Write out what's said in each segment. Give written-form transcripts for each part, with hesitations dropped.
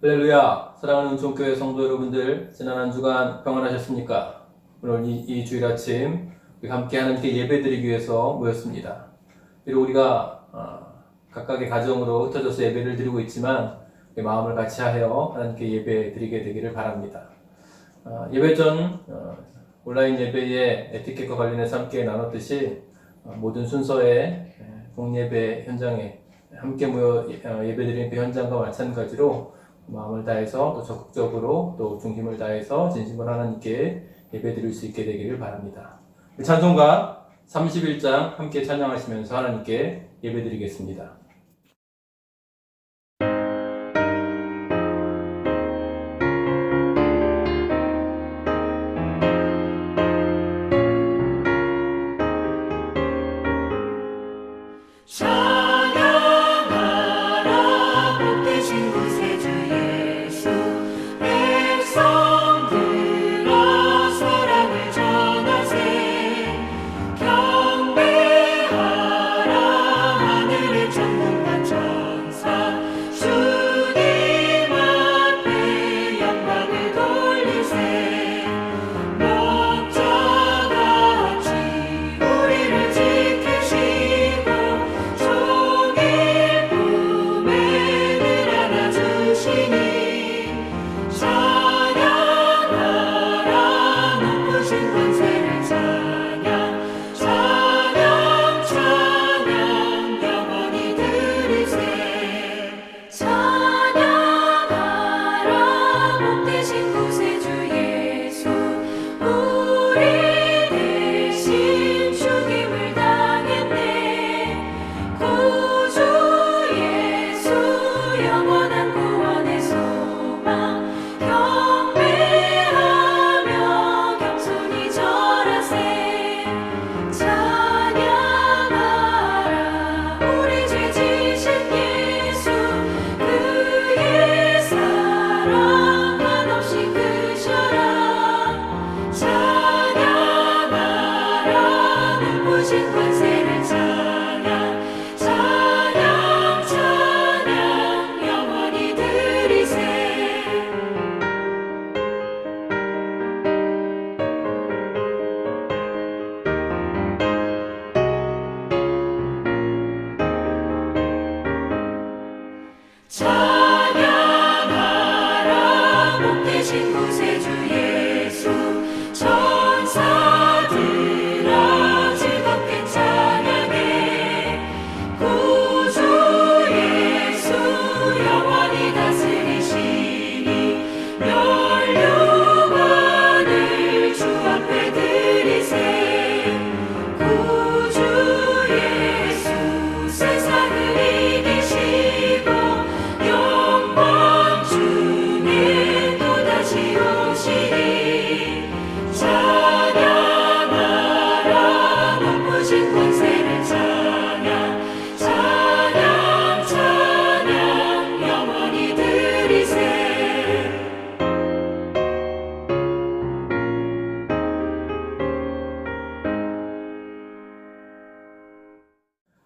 할렐루야! 사랑하는 은총교회 성도 여러분들, 지난 한 주간 평안하셨습니까? 오늘 이 주일 아침 우리가 함께 하나님께 예배드리기 위해서 모였습니다. 비록 우리가 각각의 가정으로 흩어져서 예배를 드리고 있지만 우리 마음을 같이 하여 하나님께 예배드리게 되기를 바랍니다. 예배 전 온라인 예배의 에티켓과 관련해서 함께 나눴듯이 모든 순서의 공예배 현장에 함께 모여 예배드리는 그 현장과 마찬가지로 마음을 다해서 또 적극적으로 또 중심을 다해서 진심으로 하나님께 예배드릴 수 있게 되기를 바랍니다. 찬송가 31장 함께 찬양하시면서 하나님께 예배드리겠습니다.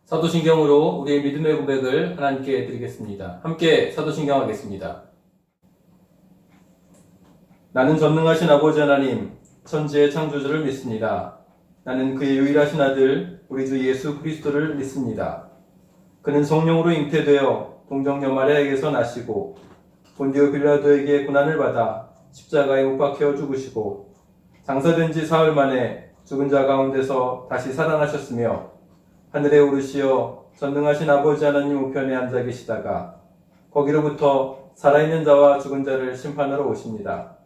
사도신경으로 우리의 믿음의 고백을 하나님께 드리겠습니다. 함께 사도신경 하겠습니다. 나는 전능하신 아버지 하나님, 천지의 창조주를 믿습니다. 나는 그의 유일하신 아들, 우리 주 예수 그리스도를 믿습니다. 그는 성령으로 잉태되어 동정녀 마리아에게서 나시고 본디오 빌라도에게 고난을 받아 십자가에 못 박혀 죽으시고 장사된 지 사흘 만에 죽은 자 가운데서 다시 살아나셨으며 하늘에 오르시어 전능하신 아버지 하나님 우편에 앉아 계시다가 거기로부터 살아있는 자와 죽은 자를 심판하러 오십니다.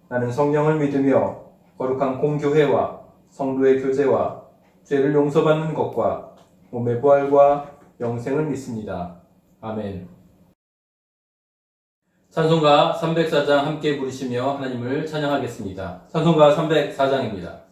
나는 성령을 믿으며 거룩한 공교회와 성도의 교제와 죄를 용서받는 것과 몸의 부활과 영생을 믿습니다. 아멘. 찬송가 304장 함께 부르시며 하나님을 찬양하겠습니다. 찬송가 304장입니다.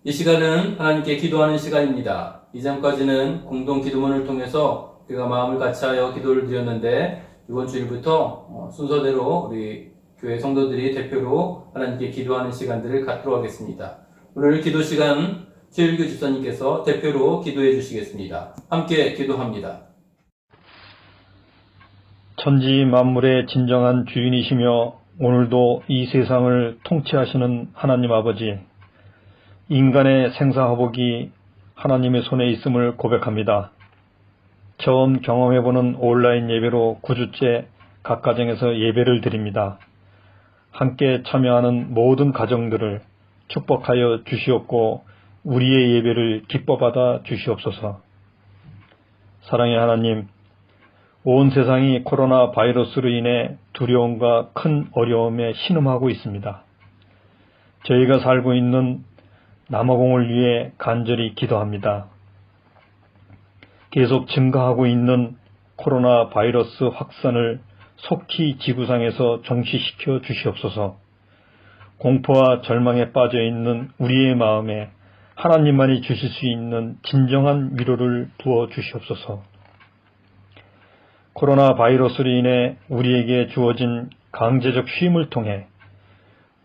이 시간은 하나님께 기도하는 시간입니다. 이전까지는 공동 기도문을 통해서 우리가 마음을 같이하여 기도를 드렸는데 이번 주일부터 순서대로 우리 교회 성도들이 대표로 하나님께 기도하는 시간들을 갖도록 하겠습니다. 오늘 기도 시간 최일규 집사님께서 대표로 기도해 주시겠습니다. 함께 기도합니다. 천지 만물의 진정한 주인이시며 오늘도 이 세상을 통치하시는 하나님 아버지, 인간의 생사화복이 하나님의 손에 있음을 고백합니다. 처음 경험해보는 온라인 예배로 9주째 각 가정에서 예배를 드립니다. 함께 참여하는 모든 가정들을 축복하여 주시옵고 우리의 예배를 기뻐받아 주시옵소서. 사랑의 하나님, 온 세상이 코로나 바이러스로 인해 두려움과 큰 어려움에 신음하고 있습니다. 저희가 살고 있는 남아공을 위해 간절히 기도합니다. 계속 증가하고 있는 코로나 바이러스 확산을 속히 지구상에서 종식시켜 주시옵소서. 공포와 절망에 빠져 있는 우리의 마음에 하나님만이 주실 수 있는 진정한 위로를 부어 주시옵소서. 코로나 바이러스로 인해 우리에게 주어진 강제적 쉼을 통해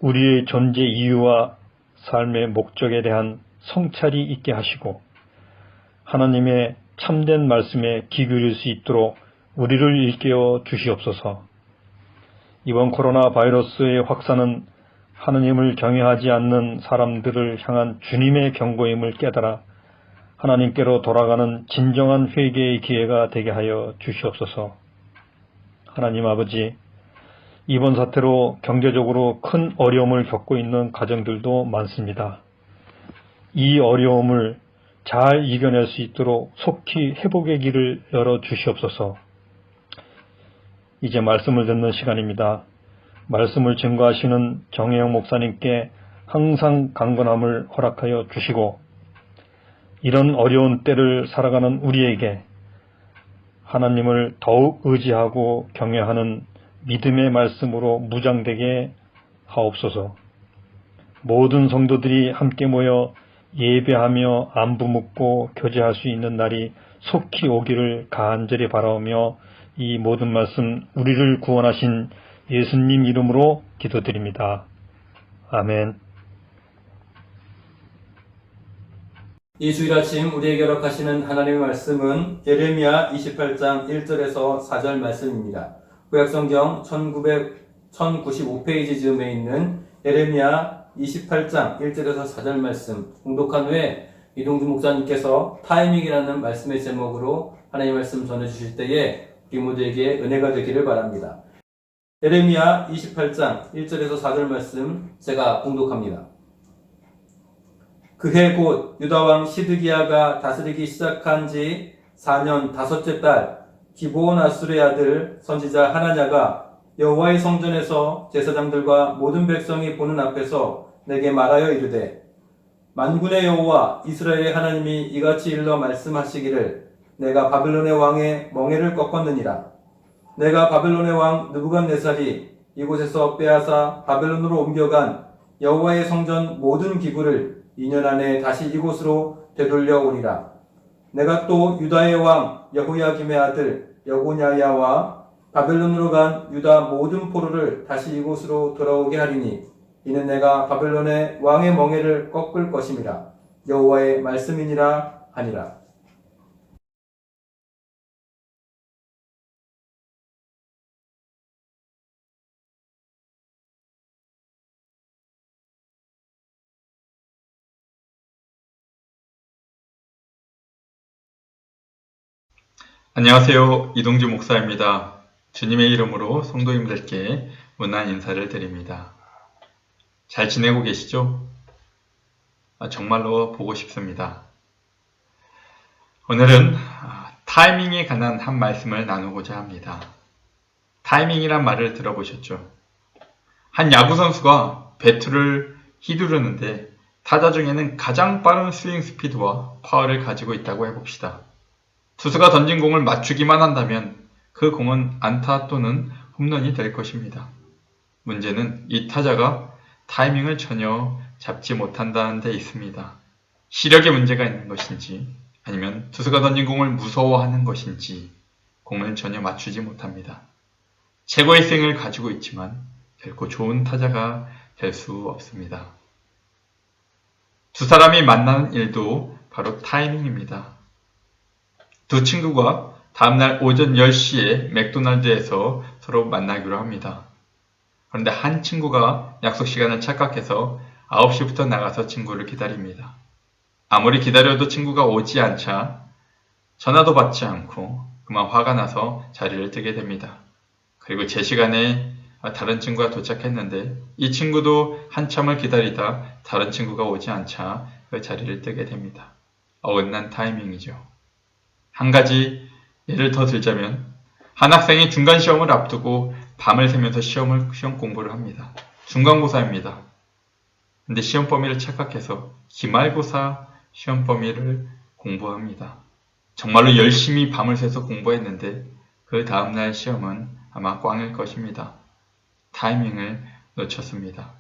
우리의 존재 이유와 삶의 목적에 대한 성찰이 있게 하시고 하나님의 참된 말씀에 귀 기울일 수 있도록 우리를 일깨워 주시옵소서. 이번 코로나 바이러스의 확산은 하나님을 경외하지 않는 사람들을 향한 주님의 경고임을 깨달아 하나님께로 돌아가는 진정한 회개의 기회가 되게 하여 주시옵소서. 하나님 아버지, 이번 사태로 경제적으로 큰 어려움을 겪고 있는 가정들도 많습니다. 이 어려움을 잘 이겨낼 수 있도록 속히 회복의 길을 열어 주시옵소서. 이제 말씀을 듣는 시간입니다. 말씀을 증거하시는 정혜영 목사님께 항상 강건함을 허락하여 주시고 이런 어려운 때를 살아가는 우리에게 하나님을 더욱 의지하고 경외하는 믿음의 말씀으로 무장되게 하옵소서. 모든 성도들이 함께 모여 예배하며 안부 묻고 교제할 수 있는 날이 속히 오기를 간절히 바라오며 이 모든 말씀 우리를 구원하신 예수님 이름으로 기도드립니다. 아멘. 이 주일 아침 우리에게 허락하시는 하나님의 말씀은 예레미야 28장 1절에서 4절 말씀입니다. 구약성경 1095페이지 즈음에 있는 예레미야 28장 1절에서 4절 말씀 공독한 후에 이동주 목사님께서 타이밍이라는 말씀의 제목으로 하나님의 말씀 전해주실 때에 우리 모두에게 은혜가 되기를 바랍니다. 예레미야 28장 1절에서 4절 말씀 제가 공독합니다. 그해 곧 유다왕 시드기야가 다스리기 시작한 지 4년 다섯째 달 기브온 아술의 아들 선지자 하나냐가 여호와의 성전에서 제사장들과 모든 백성이 보는 앞에서 내게 말하여 이르되 만군의 여호와 이스라엘의 하나님이 이같이 일러 말씀하시기를 내가 바벨론의 왕의 멍에를 꺾었느니라. 내가 바벨론의 왕 느부갓네살이 이곳에서 빼앗아 바벨론으로 옮겨간 여호와의 성전 모든 기구를 2년 안에 다시 이곳으로 되돌려 오리라. 내가 또 유다의 왕 여호야김의 아들 여고냐야와 바벨론으로 간 유다 모든 포로를 다시 이곳으로 돌아오게 하리니 이는 내가 바벨론의 왕의 멍에를 꺾을 것임이라. 여호와의 말씀이니라 하니라. 안녕하세요. 이동주 목사입니다. 주님의 이름으로 성도님들께 문안 인사를 드립니다. 잘 지내고 계시죠? 정말로 보고 싶습니다. 오늘은 타이밍에 관한 한 말씀을 나누고자 합니다. 타이밍이란 말을 들어보셨죠? 한 야구 선수가 배트를 휘두르는데 타자 중에는 가장 빠른 스윙 스피드와 파워를 가지고 있다고 해봅시다. 투수가 던진 공을 맞추기만 한다면 그 공은 안타 또는 홈런이 될 것입니다. 문제는 이 타자가 타이밍을 전혀 잡지 못한다는 데 있습니다. 시력에 문제가 있는 것인지 아니면 투수가 던진 공을 무서워하는 것인지 공을 전혀 맞추지 못합니다. 최고의 스윙을 가지고 있지만 결코 좋은 타자가 될 수 없습니다. 두 사람이 만나는 일도 바로 타이밍입니다. 두 친구가 다음날 오전 10시에 맥도날드에서 서로 만나기로 합니다. 그런데 한 친구가 약속 시간을 착각해서 9시부터 나가서 친구를 기다립니다. 아무리 기다려도 친구가 오지 않자 전화도 받지 않고 그만 화가 나서 자리를 뜨게 됩니다. 그리고 제 시간에 다른 친구가 도착했는데 이 친구도 한참을 기다리다 다른 친구가 오지 않자 그 자리를 뜨게 됩니다. 어긋난 타이밍이죠. 한 가지 예를 더 들자면 한 학생이 중간 시험을 앞두고 밤을 새면서 시험 공부를 합니다. 중간고사입니다. 근데 시험 범위를 착각해서 기말고사 시험 범위를 공부합니다. 정말로 열심히 밤을 새서 공부했는데 그 다음날 시험은 아마 꽝일 것입니다. 타이밍을 놓쳤습니다.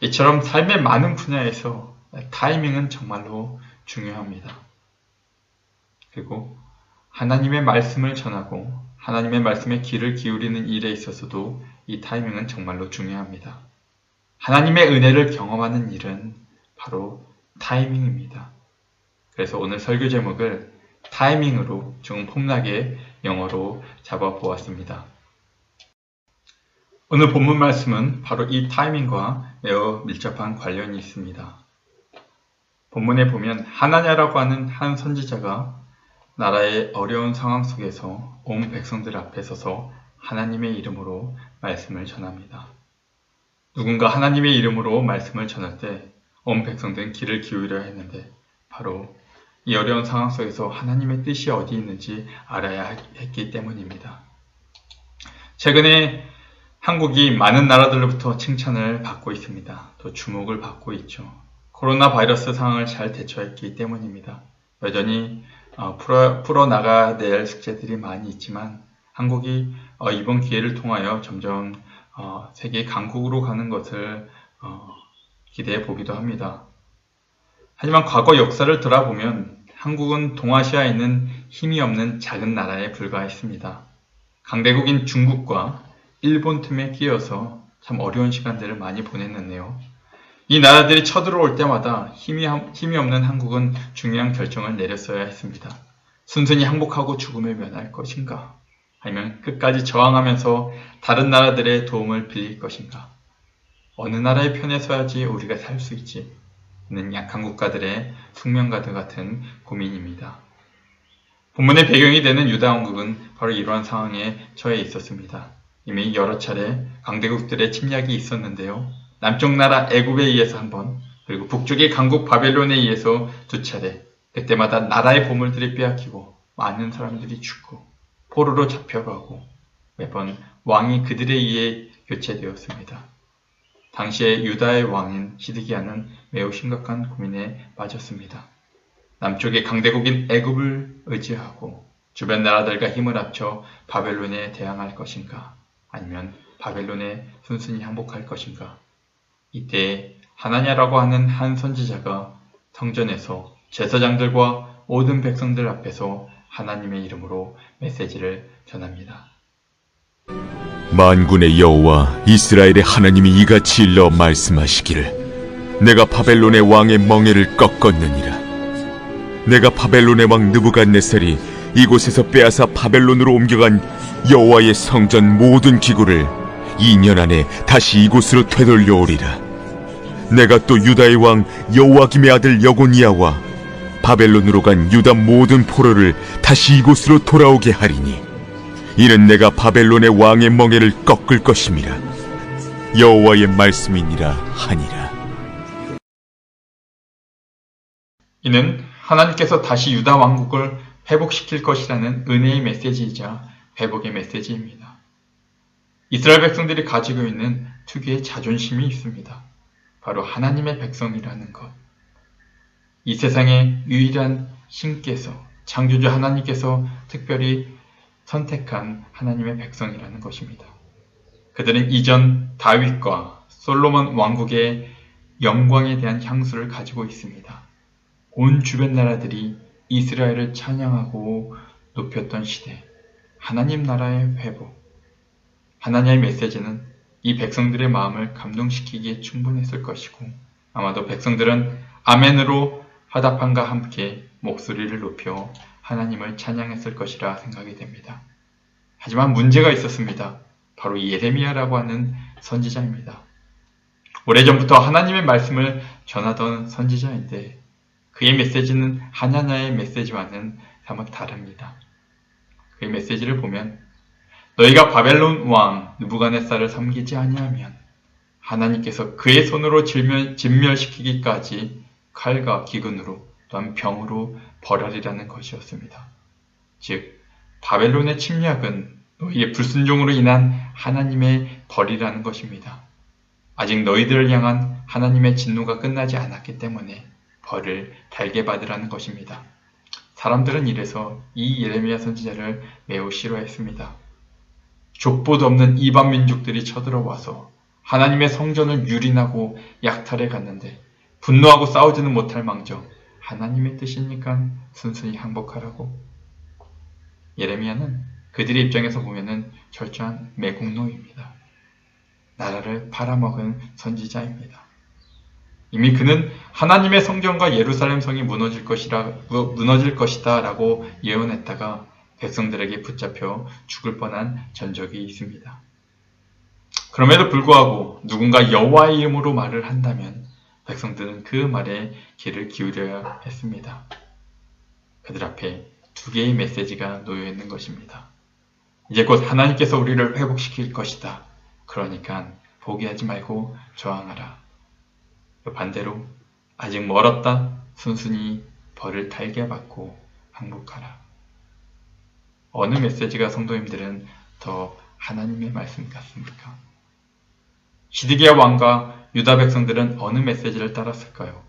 이처럼 삶의 많은 분야에서 타이밍은 정말로 중요합니다. 그리고 하나님의 말씀을 전하고 하나님의 말씀에 귀를 기울이는 일에 있어서도 이 타이밍은 정말로 중요합니다. 하나님의 은혜를 경험하는 일은 바로 타이밍입니다. 그래서 오늘 설교 제목을 타이밍으로 좀 폼나게 영어로 잡아보았습니다. 오늘 본문 말씀은 바로 이 타이밍과 매우 밀접한 관련이 있습니다. 본문에 보면 하나냐라고 하는 한 선지자가 나라의 어려운 상황 속에서 온 백성들 앞에 서서 하나님의 이름으로 말씀을 전합니다. 누군가 하나님의 이름으로 말씀을 전할 때 온 백성들은 귀를 기울여야 했는데 바로 이 어려운 상황 속에서 하나님의 뜻이 어디 있는지 알아야 했기 때문입니다. 최근에 한국이 많은 나라들로부터 칭찬을 받고 있습니다. 또 주목을 받고 있죠. 코로나 바이러스 상황을 잘 대처했기 때문입니다. 여전히 풀어나가야 될 숙제들이 많이 있지만 한국이 이번 기회를 통하여 점점 세계 강국으로 가는 것을 기대해 보기도 합니다. 하지만 과거 역사를 돌아보면 한국은 동아시아에 있는 힘이 없는 작은 나라에 불과했습니다. 강대국인 중국과 일본 틈에 끼어서 참 어려운 시간들을 많이 보냈는데요. 이 나라들이 쳐들어올 때마다 힘이 없는 한국은 중요한 결정을 내렸어야 했습니다. 순순히 항복하고 죽음을 면할 것인가? 아니면 끝까지 저항하면서 다른 나라들의 도움을 빌릴 것인가? 어느 나라의 편에 서야지 우리가 살 수 있지? 는 약한 국가들의 숙명가드 같은 고민입니다. 본문의 배경이 되는 유다 왕국은 바로 이러한 상황에 처해 있었습니다. 이미 여러 차례 강대국들의 침략이 있었는데요. 남쪽 나라 애굽에 의해서 한 번, 그리고 북쪽의 강국 바벨론에 의해서 두 차례, 그때마다 나라의 보물들이 빼앗기고 많은 사람들이 죽고 포로로 잡혀가고 매번 왕이 그들에 의해 교체되었습니다. 당시에 유다의 왕인 시드기야는 매우 심각한 고민에 빠졌습니다. 남쪽의 강대국인 애굽을 의지하고 주변 나라들과 힘을 합쳐 바벨론에 대항할 것인가? 아니면 바벨론에 순순히 항복할 것인가? 이때 하나냐라고 하는 한 선지자가 성전에서 제사장들과 모든 백성들 앞에서 하나님의 이름으로 메시지를 전합니다. 만군의 여호와 이스라엘의 하나님이 이같이 일러 말씀하시기를 내가 바벨론의 왕의 멍에를 꺾었느니라. 내가 바벨론의 왕 느부갓네살이 이곳에서 빼앗아 바벨론으로 옮겨간 여호와의 성전 모든 기구를 2년 안에 다시 이곳으로 되돌려오리라. 내가 또 유다의 왕 여호와김의 아들 여고니아와 바벨론으로 간 유다 모든 포로를 다시 이곳으로 돌아오게 하리니 이는 내가 바벨론의 왕의 멍에를 꺾을 것임이라. 여호와의 말씀이니라 하니라. 이는 하나님께서 다시 유다 왕국을 회복시킬 것이라는 은혜의 메시지이자 회복의 메시지입니다. 이스라엘 백성들이 가지고 있는 특유의 자존심이 있습니다. 바로 하나님의 백성이라는 것. 이 세상의 유일한 신께서, 창조주 하나님께서 특별히 선택한 하나님의 백성이라는 것입니다. 그들은 이전 다윗과 솔로몬 왕국의 영광에 대한 향수를 가지고 있습니다. 온 주변 나라들이 이스라엘을 찬양하고 높였던 시대, 하나님 나라의 회복. 하나님의 메시지는 이 백성들의 마음을 감동시키기에 충분했을 것이고 아마도 백성들은 아멘으로 화답함과 함께 목소리를 높여 하나님을 찬양했을 것이라 생각이 됩니다. 하지만 문제가 있었습니다. 바로 예레미야라고 하는 선지자입니다. 오래전부터 하나님의 말씀을 전하던 선지자인데 그의 메시지는 하나냐의 메시지와는 사뭇 다릅니다. 그의 메시지를 보면 너희가 바벨론 왕 느부갓네살을 섬기지 아니하면 하나님께서 그의 손으로 진멸시키기까지 칼과 기근으로 또한 병으로 벌하리라는 것이었습니다. 즉 바벨론의 침략은 너희의 불순종으로 인한 하나님의 벌이라는 것입니다. 아직 너희들을 향한 하나님의 진노가 끝나지 않았기 때문에 벌을 달게 받으라는 것입니다. 사람들은 이래서 이 예레미야 선지자를 매우 싫어했습니다. 족보도 없는 이방 민족들이 쳐들어와서 하나님의 성전을 유린하고 약탈해 갔는데 분노하고 싸우지는 못할 망정 하나님의 뜻이니까 순순히 항복하라고. 예레미야는 그들의 입장에서 보면은 철저한 매국노입니다. 나라를 팔아먹은 선지자입니다. 이미 그는 하나님의 성전과 예루살렘 성이 무너질 것이다 라고 예언했다가 백성들에게 붙잡혀 죽을 뻔한 전적이 있습니다. 그럼에도 불구하고 누군가 여호와의 이름으로 말을 한다면 백성들은 그 말에 귀를 기울여야 했습니다. 그들 앞에 두 개의 메시지가 놓여 있는 것입니다. 이제 곧 하나님께서 우리를 회복시킬 것이다. 그러니까 포기하지 말고 저항하라. 반대로 아직 멀었다. 순순히 벌을 달게 받고 항복하라. 어느 메시지가 성도님들은 더 하나님의 말씀 같습니까? 시드기야 왕과 유다 백성들은 어느 메시지를 따랐을까요?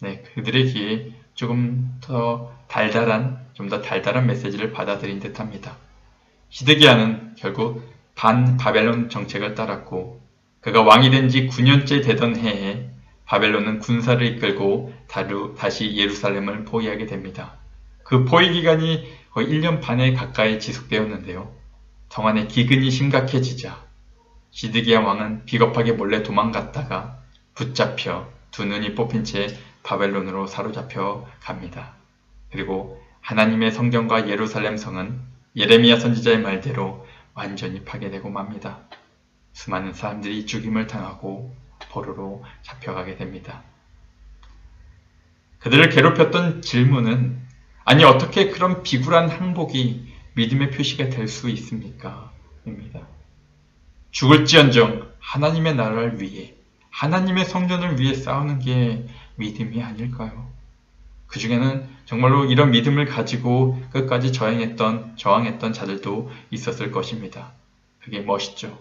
네, 그들의 귀에 좀 더 달달한 메시지를 받아들인 듯합니다. 시드기야는 결국 반바벨론 정책을 따랐고 그가 왕이 된 지 9년째 되던 해에 바벨론은 군사를 이끌고 다시 예루살렘을 포위하게 됩니다. 그 포위 기간이 거의 1년 반에 가까이 지속되었는데요. 성 안에 기근이 심각해지자 시드기야 왕은 비겁하게 몰래 도망갔다가 붙잡혀 두 눈이 뽑힌 채 바벨론으로 사로잡혀 갑니다. 그리고 하나님의 성전과 예루살렘 성은 예레미야 선지자의 말대로 완전히 파괴되고 맙니다. 수많은 사람들이 죽임을 당하고 포로로 잡혀가게 됩니다. 그들을 괴롭혔던 질문은 아니 어떻게 그런 비굴한 항복이 믿음의 표시가 될 수 있습니까? 입니다. 죽을지언정 하나님의 나라를 위해 하나님의 성전을 위해 싸우는 게 믿음이 아닐까요? 그 중에는 정말로 이런 믿음을 가지고 끝까지 저항했던 자들도 있었을 것입니다. 그게 멋있죠.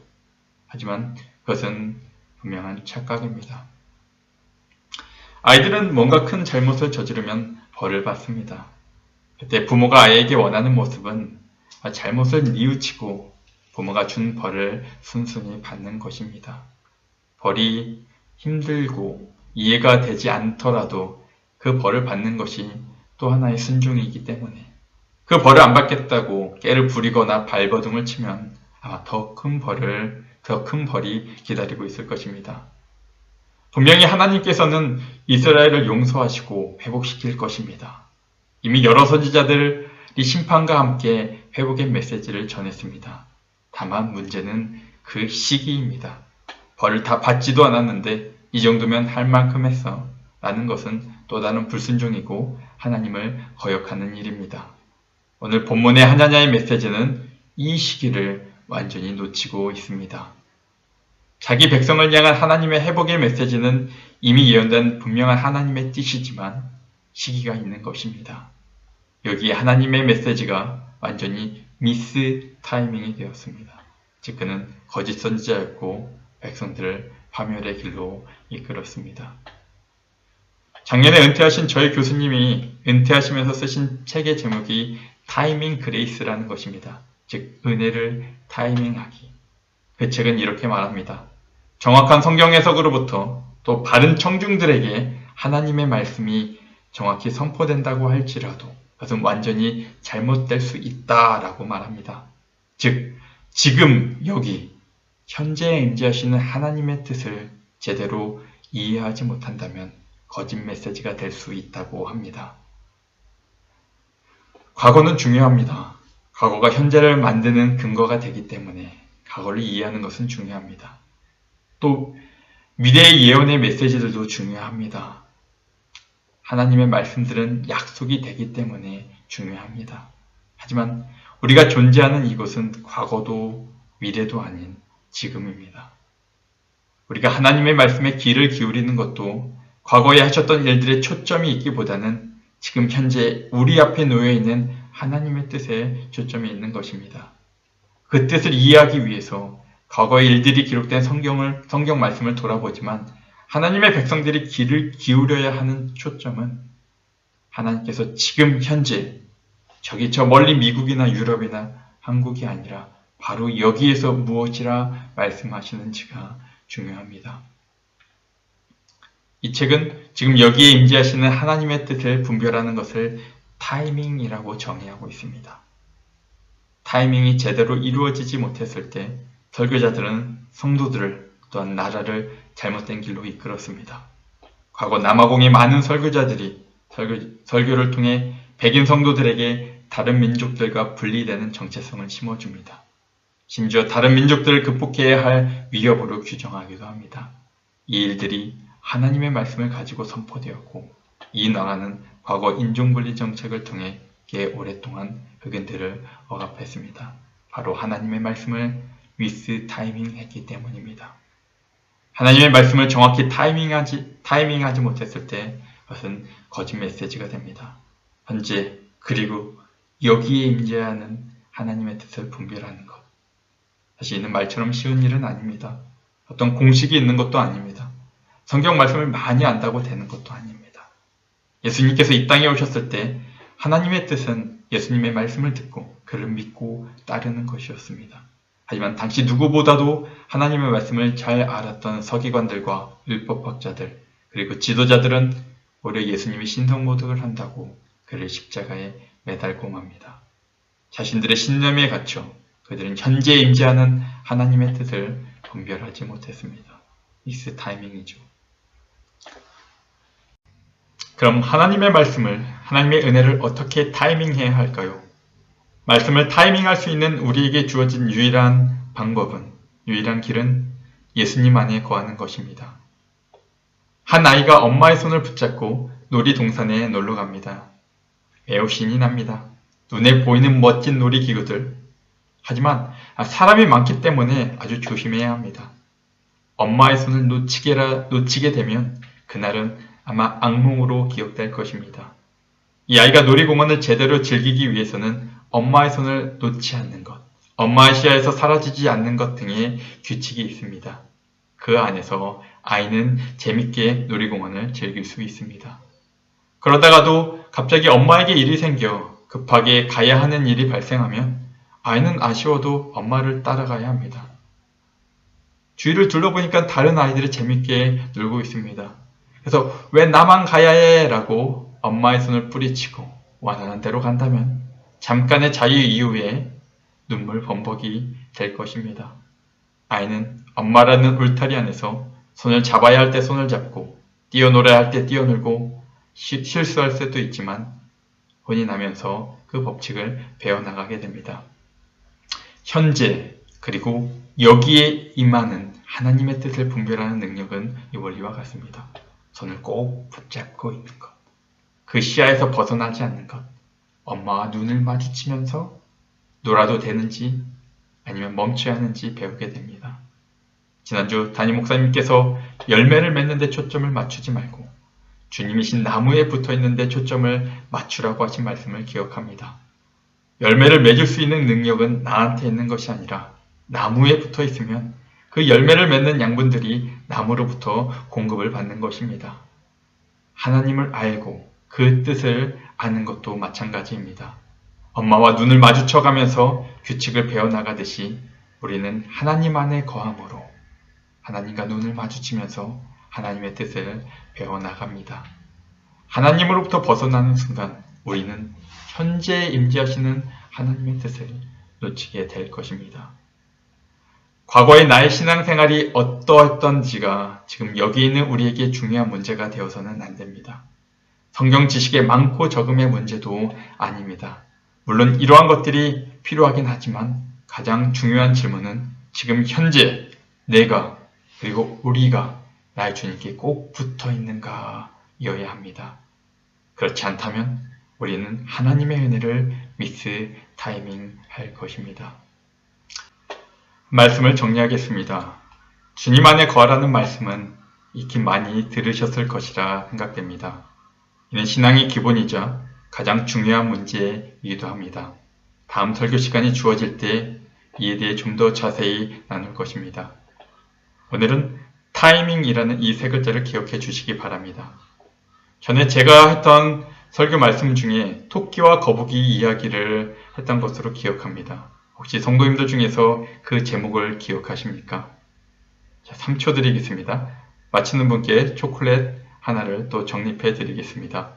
하지만 그것은 분명한 착각입니다. 아이들은 뭔가 큰 잘못을 저지르면 벌을 받습니다. 그때 부모가 아이에게 원하는 모습은 잘못을 뉘우치고 부모가 준 벌을 순순히 받는 것입니다. 벌이 힘들고 이해가 되지 않더라도 그 벌을 받는 것이 또 하나의 순종이기 때문에 그 벌을 안 받겠다고 깨를 부리거나 발버둥을 치면 아마 더 큰 벌이 기다리고 있을 것입니다. 분명히 하나님께서는 이스라엘을 용서하시고 회복시킬 것입니다. 이미 여러 선지자들이 심판과 함께 회복의 메시지를 전했습니다. 다만 문제는 그 시기입니다. 벌을 다 받지도 않았는데 이 정도면 할 만큼 했어 라는 것은 또 다른 불순종이고 하나님을 거역하는 일입니다. 오늘 본문의 하나냐의 메시지는 이 시기를 완전히 놓치고 있습니다. 자기 백성을 향한 하나님의 회복의 메시지는 이미 예언된 분명한 하나님의 뜻이지만 시기가 있는 것입니다. 여기에 하나님의 메시지가 완전히 미스 타이밍이 되었습니다. 즉 그는 거짓 선지자였고 백성들을 파멸의 길로 이끌었습니다. 작년에 은퇴하신 저희 교수님이 은퇴하시면서 쓰신 책의 제목이 타이밍 그레이스라는 것입니다. 즉 은혜를 타이밍하기. 그 책은 이렇게 말합니다. 정확한 성경 해석으로부터 또 바른 청중들에게 하나님의 말씀이 정확히 선포된다고 할지라도 그것은 완전히 잘못될 수 있다라고 말합니다. 즉, 지금 여기 현재 임재하시는 하나님의 뜻을 제대로 이해하지 못한다면 거짓 메시지가 될 수 있다고 합니다. 과거는 중요합니다. 과거가 현재를 만드는 근거가 되기 때문에 과거를 이해하는 것은 중요합니다. 또 미래의 예언의 메시지들도 중요합니다. 하나님의 말씀들은 약속이 되기 때문에 중요합니다. 하지만 우리가 존재하는 이곳은 과거도 미래도 아닌 지금입니다. 우리가 하나님의 말씀에 귀를 기울이는 것도 과거에 하셨던 일들의 초점이 있기보다는 지금 현재 우리 앞에 놓여있는 하나님의 뜻에 초점이 있는 것입니다. 그 뜻을 이해하기 위해서 과거의 일들이 기록된 성경 말씀을 돌아보지만 하나님의 백성들이 귀를 기울여야 하는 초점은 하나님께서 지금 현재 저기 저 멀리 미국이나 유럽이나 한국이 아니라 바로 여기에서 무엇이라 말씀하시는지가 중요합니다. 이 책은 지금 여기에 임재하시는 하나님의 뜻을 분별하는 것을 타이밍이라고 정의하고 있습니다. 타이밍이 제대로 이루어지지 못했을 때 설교자들은 성도들을 또한 나라를 잘못된 길로 이끌었습니다. 과거 남아공의 많은 설교자들이 설교를 통해 백인 성도들에게 다른 민족들과 분리되는 정체성을 심어줍니다. 심지어 다른 민족들을 극복해야 할 위협으로 규정하기도 합니다. 이 일들이 하나님의 말씀을 가지고 선포되었고 이 나라는 과거 인종분리 정책을 통해 꽤 오랫동안 흑인들을 억압했습니다. 바로 하나님의 말씀을 미스 타이밍했기 때문입니다. 하나님의 말씀을 정확히 타이밍하지 못했을 때 그것은 거짓 메시지가 됩니다. 현재 그리고 여기에 임재하는 하나님의 뜻을 분별하는 것. 사실 이는 말처럼 쉬운 일은 아닙니다. 어떤 공식이 있는 것도 아닙니다. 성경 말씀을 많이 안다고 되는 것도 아닙니다. 예수님께서 이 땅에 오셨을 때 하나님의 뜻은 예수님의 말씀을 듣고 그를 믿고 따르는 것이었습니다. 하지만 당시 누구보다도 하나님의 말씀을 잘 알았던 서기관들과 율법학자들 그리고 지도자들은 오히려 예수님이 신성모독을 한다고 그를 십자가에 매달고 맙니다. 자신들의 신념에 갇혀 그들은 현재 임재하는 하나님의 뜻을 분별하지 못했습니다. 미스 타이밍이죠. 그럼 하나님의 말씀을, 하나님의 은혜를 어떻게 타이밍해야 할까요? 말씀을 타이밍할 수 있는 우리에게 주어진 유일한 방법은, 유일한 길은 예수님 안에 거하는 것입니다. 한 아이가 엄마의 손을 붙잡고 놀이동산에 놀러 갑니다. 매우 신이 납니다. 눈에 보이는 멋진 놀이기구들. 하지만 사람이 많기 때문에 아주 조심해야 합니다. 엄마의 손을 놓치게 되면 그날은 아마 악몽으로 기억될 것입니다. 이 아이가 놀이공원을 제대로 즐기기 위해서는 엄마의 손을 놓지 않는 것, 엄마의 시야에서 사라지지 않는 것 등의 규칙이 있습니다. 그 안에서 아이는 재밌게 놀이공원을 즐길 수 있습니다. 그러다가도 갑자기 엄마에게 일이 생겨 급하게 가야 하는 일이 발생하면 아이는 아쉬워도 엄마를 따라가야 합니다. 주위를 둘러보니까 다른 아이들이 재밌게 놀고 있습니다. 그래서 왜 나만 가야 해? 라고 엄마의 손을 뿌리치고 원하는 대로 간다면 잠깐의 자유 이후에 눈물 범벅이 될 것입니다. 아이는 엄마라는 울타리 안에서 손을 잡아야 할 때 손을 잡고 뛰어놀아야 할 때 뛰어놀고 실수할 수도 있지만 혼이 나면서 그 법칙을 배워나가게 됩니다. 현재 그리고 여기에 임하는 하나님의 뜻을 분별하는 능력은 이 원리와 같습니다. 손을 꼭 붙잡고 있는 것, 그 시야에서 벗어나지 않는 것, 엄마와 눈을 마주치면서 놀아도 되는지 아니면 멈춰야 하는지 배우게 됩니다. 지난주 담임 목사님께서 열매를 맺는 데 초점을 맞추지 말고 주님이신 나무에 붙어있는 데 초점을 맞추라고 하신 말씀을 기억합니다. 열매를 맺을 수 있는 능력은 나한테 있는 것이 아니라 나무에 붙어 있으면 그 열매를 맺는 양분들이 나무로부터 공급을 받는 것입니다. 하나님을 알고 그 뜻을 아는 것도 마찬가지입니다. 엄마와 눈을 마주쳐가면서 규칙을 배워나가듯이 우리는 하나님 안에 거함으로 하나님과 눈을 마주치면서 하나님의 뜻을 배워나갑니다. 하나님으로부터 벗어나는 순간 우리는 현재 임재하시는 하나님의 뜻을 놓치게 될 것입니다. 과거의 나의 신앙생활이 어떠했던지가 지금 여기 있는 우리에게 중요한 문제가 되어서는 안 됩니다. 성경 지식의 많고 적음의 문제도 아닙니다. 물론 이러한 것들이 필요하긴 하지만 가장 중요한 질문은 지금 현재 내가 그리고 우리가 나의 주님께 꼭 붙어 있는가여야 합니다. 그렇지 않다면 우리는 하나님의 은혜를 미스 타이밍 할 것입니다. 말씀을 정리하겠습니다. 주님 안에 거하라는 말씀은 익히 많이 들으셨을 것이라 생각됩니다. 이는 신앙의 기본이자 가장 중요한 문제이기도 합니다. 다음 설교 시간이 주어질 때 이에 대해 좀 더 자세히 나눌 것입니다. 오늘은 타이밍이라는 이 세 글자를 기억해 주시기 바랍니다. 전에 제가 했던 설교 말씀 중에 토끼와 거북이 이야기를 했던 것으로 기억합니다. 혹시 성도님들 중에서 그 제목을 기억하십니까? 자, 3초 드리겠습니다. 맞히는 분께 초콜릿 하나를 또 적립해 드리겠습니다.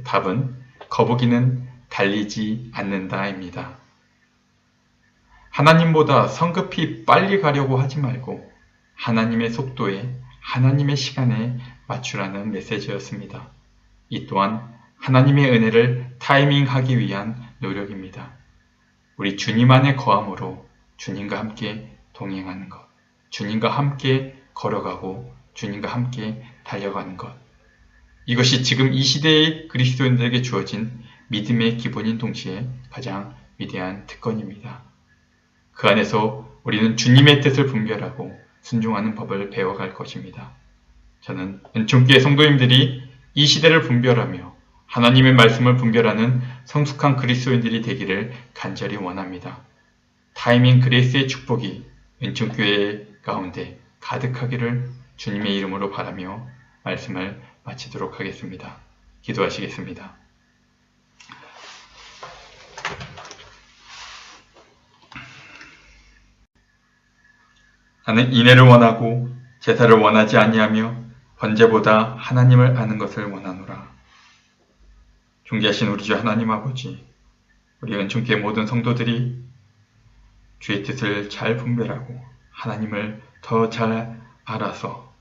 답은 거북이는 달리지 않는다입니다. 하나님보다 성급히 빨리 가려고 하지 말고 하나님의 속도에 하나님의 시간에 맞추라는 메시지였습니다. 이 또한 하나님의 은혜를 타이밍하기 위한 노력입니다. 우리 주님 안에 거함으로 주님과 함께 동행하는 것, 주님과 함께 걸어가고 주님과 함께 달려가는 것. 이것이 지금 이 시대의 그리스도인들에게 주어진 믿음의 기본인 동시에 가장 위대한 특권입니다. 그 안에서 우리는 주님의 뜻을 분별하고 순종하는 법을 배워갈 것입니다. 저는 은총교회 성도님들이 이 시대를 분별하며 하나님의 말씀을 분별하는 성숙한 그리스도인들이 되기를 간절히 원합니다. 타이밍 그레이스의 축복이 은총교회 가운데 가득하기를 주님의 이름으로 바라며 말씀을 마치도록 하겠습니다. 기도하시겠습니다. 나는 인애를 원하고 제사를 원하지 아니하며 번제보다 하나님을 아는 것을 원하노라. 존귀하신 우리 주 하나님 아버지, 우리 은총교회 모든 성도들이 주의 뜻을 잘 분별하고 하나님을 더 잘 알아서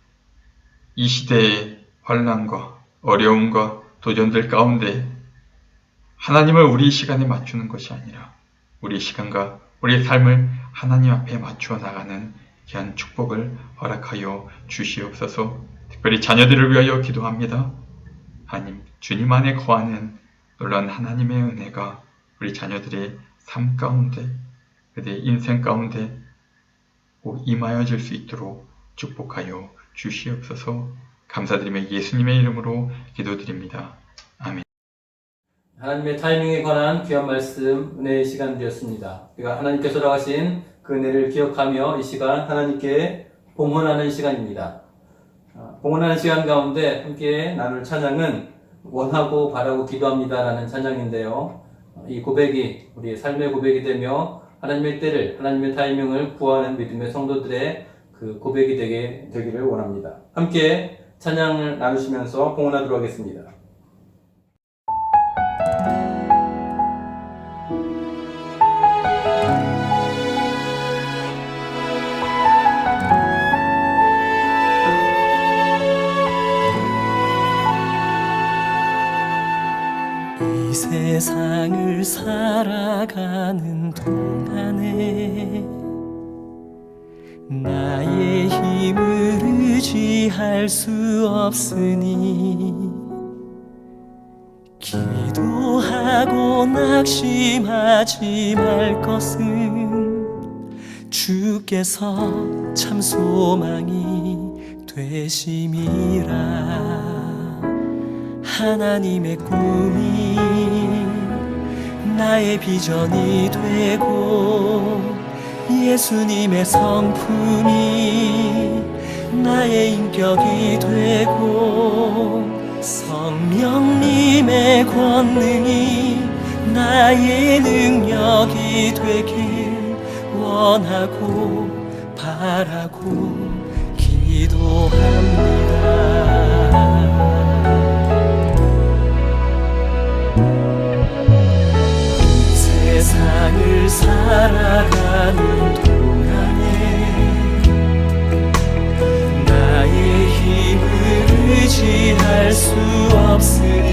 이 시대의 환난과 어려움과 도전들 가운데 하나님을 우리 시간에 맞추는 것이 아니라 우리 시간과 우리의 삶을 하나님 앞에 맞추어 나가는 귀한 축복을 허락하여 주시옵소서. 특별히 자녀들을 위하여 기도합니다. 하나님, 주님 안에 거하는 놀라운 하나님의 은혜가 우리 자녀들의 삶 가운데, 그들의 인생 가운데 꼭 임하여질 수 있도록 축복하여 주시옵소서. 감사드리며 예수님의 이름으로 기도드립니다. 아멘. 하나님의 타이밍에 관한 귀한 말씀, 은혜의 시간 되었습니다. 우리가 하나님께서 허락하신 그 은혜를 기억하며 이 시간 하나님께 봉헌하는 시간입니다. 봉헌하는 시간 가운데 함께 나눌 찬양은 원하고 바라고 기도합니다라는 찬양인데요. 이 고백이 우리의 삶의 고백이 되며 하나님의 때를, 하나님의 타이밍을 구하는 믿음의 성도들의 그 고백이 되기를 원합니다. 함께 찬양을 나누시면서 봉헌하도록 하겠습니다. 이 세상을 살아가는 동안에 나의 힘을 의지할 수 없으니 기도하고 낙심하지 말 것은 주께서 참 소망이 되심이라. 하나님의 꿈이 나의 비전이 되고 예수님의 성품이 나의 인격이 되고 성령님의 권능이 나의 능력이 되길 원하고 바라고 기도합니다. 세상을 살아가는 동안에 나의 힘을 의지할 수 없으니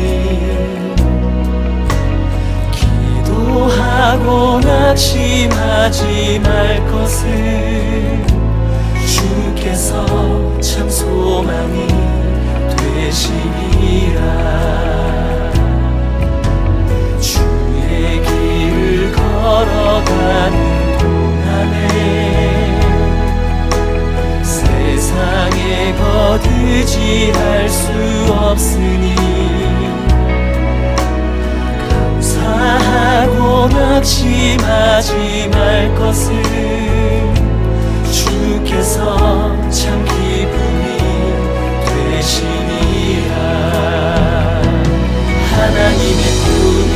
기도하고 낙심하지 말 것을 주께서 참 소망이 되시니라. 주의 길을 걸어가는 동안에 세상에 거두지할 수 없으니 감사하고 낙심하지 말 것을 주께서 참 기쁨이 되시니라. 하나님의 꿈이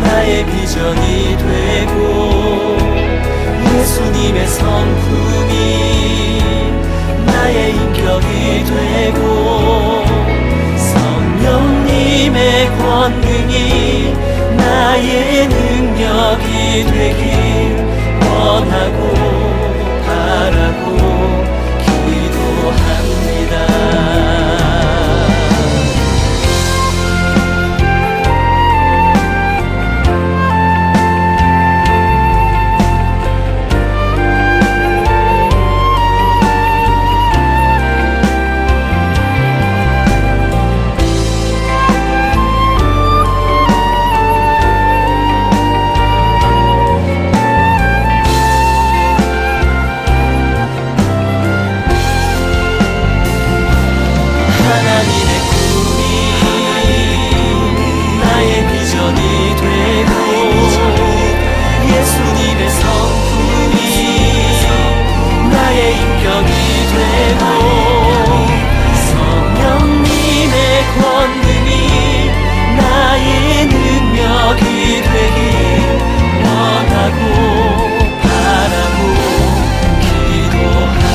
나의 비전이 되고 예수님의 성품이 나의 인격이 되고 성령님의 권능이 나의 능력이 되길 원하고 바라고 기도합니다. 하나님의 꿈이 나의 비전이 되고 예수님의 성품이 나의 인격이 되고 성령님의 권능이 나의 능력이 되길 원하고 바라고 기도합니다.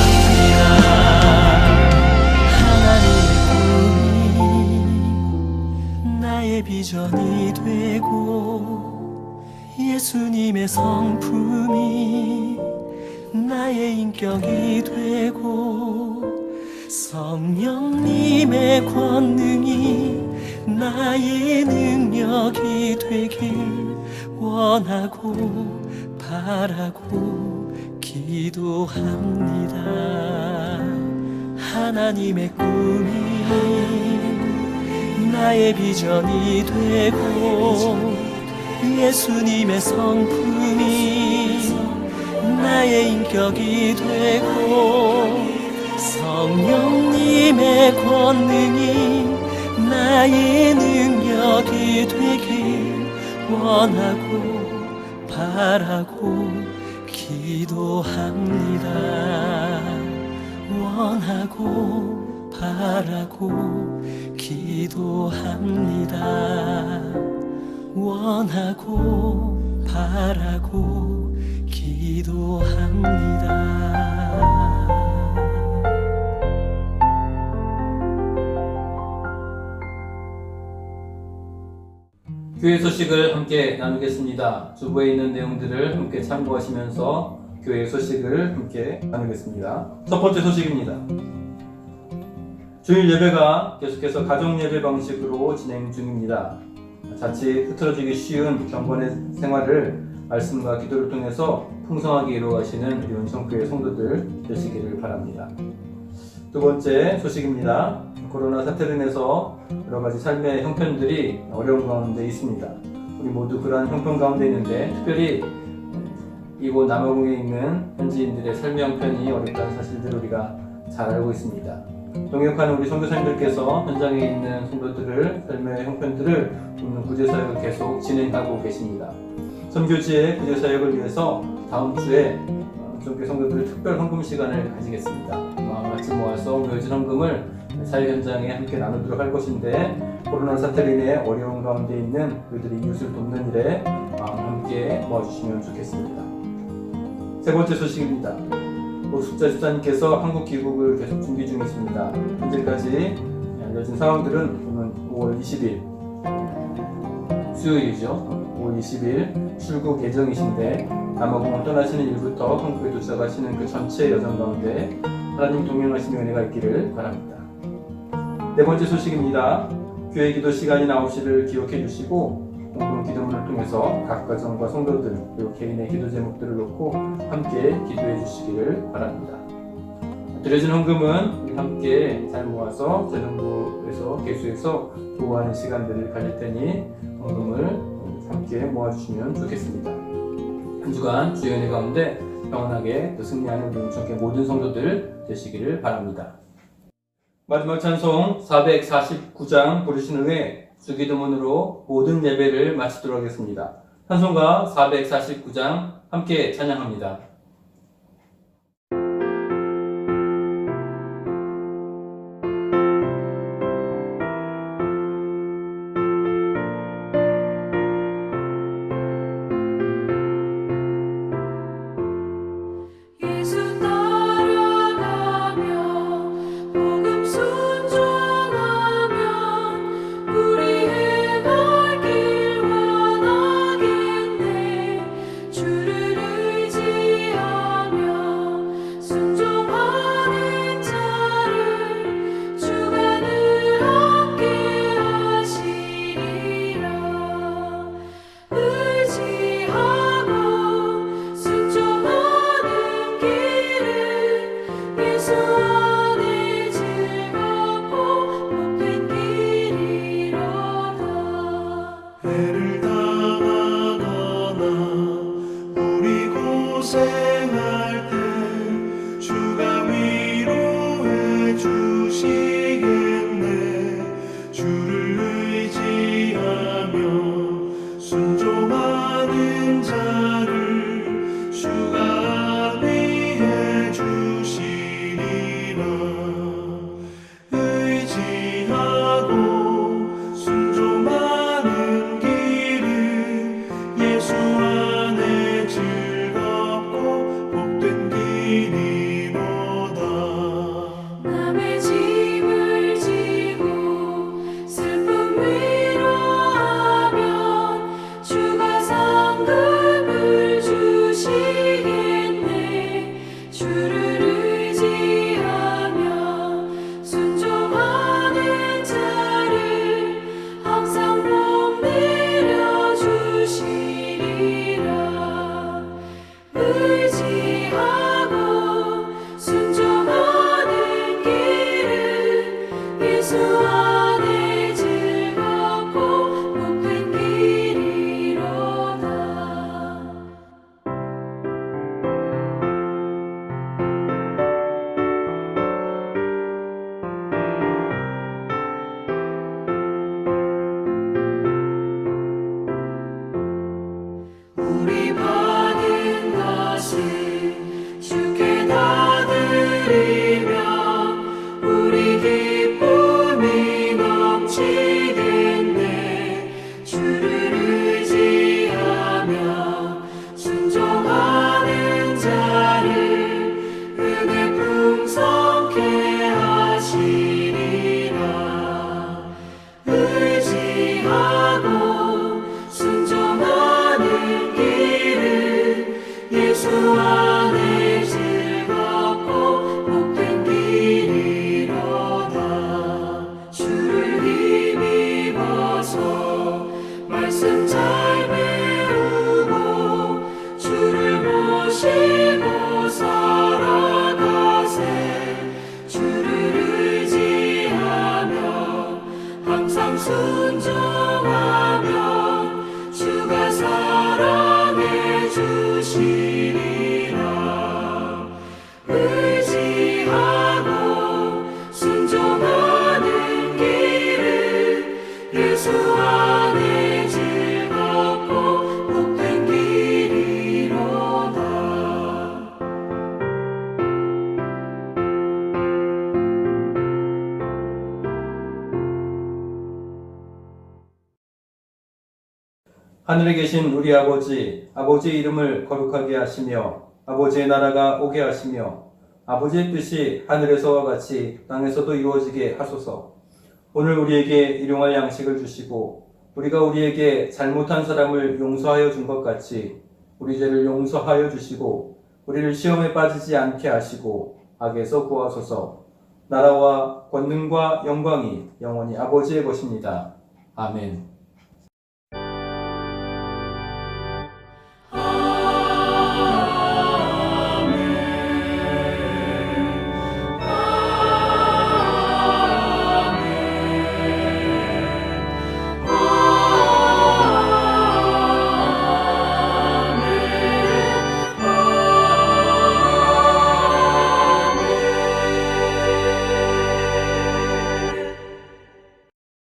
나의 비전이 되고 예수님의 성품이 나의 인격이 되고 성령님의 권능이 나의 능력이 되길 원하고 바라고 기도합니다. 하나님의 꿈이 나의 비전이 되고 예수님의 성품이 나의 인격이 되고 성령님의 권능이 나의 능력이 되길 원하고 바라고 기도합니다. 원하고 바라고 기도합니다. 원하고 바라고 기도합니다. 교회 소식을 함께 나누겠습니다. 주보에 있는 내용들을 함께 참고하시면서 교회 소식을 함께 나누겠습니다. 첫 번째 소식입니다. 주일 예배가 계속해서 가족 예배 방식으로 진행 중입니다. 자칫 흐트러지기 쉬운 경건의 생활을 말씀과 기도를 통해서 풍성하게 이루어가시는 우리 온천교회 성도들 되시기를 바랍니다. 두 번째 소식입니다. 코로나 사태로 인해서 여러 가지 삶의 형편들이 어려운 가운데 있습니다. 우리 모두 그러한 형편 가운데 있는데 특별히 이곳 남아공에 있는 현지인들의 삶의 형편이 어렵다는 사실들을 우리가 잘 알고 있습니다. 동역하는 우리 선교사님들께서 현장에 있는 성도들을 삶의 형편들을 돕는 구제사역을 계속 진행하고 계십니다. 선교지의 구제사역을 위해서 다음 주에 온천교회 성도들의 특별 헌금 시간을 가지겠습니다. 같이 모아서 모여진 헌금을 사역 현장에 함께 나누도록 할 것인데 코로나 사태로 인해 어려운 가운데 있는 그들의 이웃을 돕는 일에 함께 모아주시면 좋겠습니다. 세 번째 소식입니다. 숙자 집사님께서 한국 귀국을 계속 준비 중이십니다. 현재까지 알려진 상황들은 오늘 5월 20일 수요일이죠. 5월 20일 출국 예정이신데 남아공을 떠나시는 일부터 한국에 도착하시는 그 전체 여정 가운데 하나님 동행하시는 은혜가 있기를 바랍니다. 네 번째 소식입니다. 교회 기도 시간이 나오시를 기록해 주시고 공동 기도문을 통해서 각 가정과 성도들 그리고 개인의 기도 제목들을 놓고 함께 기도해 주시기를 바랍니다. 드려진 헌금은 우리 함께 잘 모아서 재정부에서 개수해서 보호하는 시간들을 가질 테니 헌금을 함께 모아주시면 좋겠습니다. 한 주간 주의 은혜 가운데 평안하게 또 승리하는 우리 unchurch의 모든 성도들 되시기를 바랍니다. 마지막 찬송 449장 부르신 후에 주기도문으로 모든 예배를 마치도록 하겠습니다. 찬송가 449장 함께 찬양합니다. 예수 따라가며 복음 순종하면 우리 행할 길 원하겠네. 주를 의지하며 순종하는 자를 주가 늘 함께 하시리라. 의지하고 순종하는 길은 예수 안에 즐겁고 복된 길이로다. 해를 당하거나 우리 고생할 때 주가 위로해 주시겠네. 주를 의지하며 순종하는 자를 주가 안위해 주시리라. 의지하고 순종하는 길은 예수 안에 즐겁고 복된 길이로다. 남의 짐을 지고 슬픔 위로하면 주가 상급을 주시겠네. 주를 의지하며 순종하는 자를 항상 복 내려 주시리라. 의지하고 순종하는 길은 예수 안에 즐겁고 복된 길이로다. 우리 받은 것을 주께 다 드리며 우리 기쁨이 넘치겠네. 주를 의지하며 순종하는 자를 은혜 풍성케 하시리라. 의지하고 순종하는 길은 예수 안에 즐겁고 복된 길이로다. 주를 힘입어서 말씀 잘 배우고 주를 모시고 살아가세. 주를 의지하며 항상 순종하면 주가 사랑해 주시리라. 의지하고 순종하는 길은 예수 안에 즐겁고 복된 길이로다. 하늘에 계신 우리 아버지, 아버지의 이름을 거룩하게 하시며 아버지의 나라가 오게 하시며 아버지의 뜻이 하늘에서와 같이 땅에서도 이루어지게 하소서. 오늘 우리에게 일용할 양식을 주시고 우리가 우리에게 잘못한 사람을 용서하여 준 것 같이 우리 죄를 용서하여 주시고 우리를 시험에 빠지지 않게 하시고 악에서 구하소서. 나라와 권능과 영광이 영원히 아버지의 것입니다. 아멘.